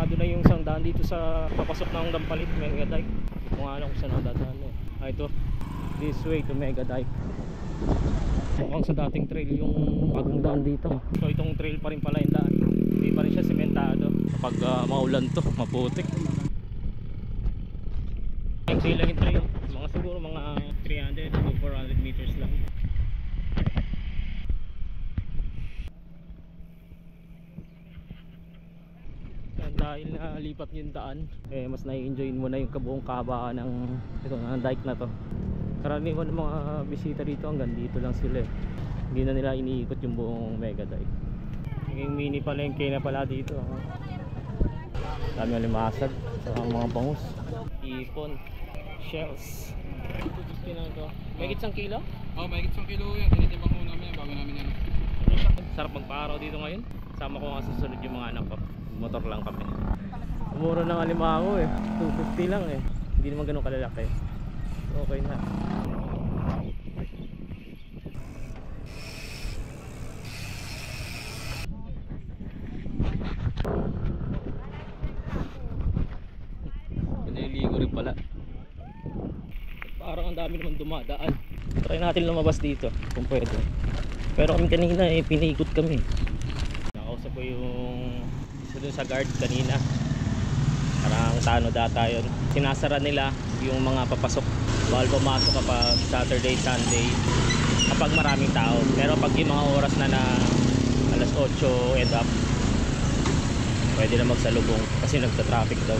sarado na yung isang daan dito sa papasok ng Dampalit, Mega Dike. Hindi ko nga alam kung saan ang dadaan eh. Ito, this way to Mega Dike. Mukhang sa dating trail yung bagong daan dito. So itong trail pa rin pala yung daan. Hindi pa rin siya sementado. Kapag maulan to, maputik. Hindi lang yung trail. Mga siguro mga 300 to 400 meters lang. Dahil lipat yung daan, mas nai-enjoy mo na yung kabuong kahabaan ng dike na to. Karaniwan ng mga bisita dito hanggang dito lang sila eh. Hindi na nila iniikot yung buong Mega Dike. Yung mini palengke na pala dito. Dami yung limasag sa mga bangus, ipon, shells. 250 na ito. May isang kilo? Oo, may 1 kilo yan. Tinitimbang ko namin yan bago namin yan. Sarap magpa-araw dito ngayon. Sama ko nga susunod yung mga anak ko. Motor lang kami. Mura ng alimango eh. 250 lang eh. Hindi naman ganun kalalaki. Okay na. Pinaliligo rin pala. Parang ang dami naman dumadaan. Try natin lumabas dito kung pwede. Pero kami kanina eh, pinaikot kami. Nakausap ko yung isa dun sa guard kanina. Parang Tano data yun. Sinasara nila yung mga papasok. Bawal pumasok kapag Saturday, Sunday, kapag maraming tao. Pero pag yung mga oras na alas 8 and up, pwede na magsalubong kasi nagta-traffic daw.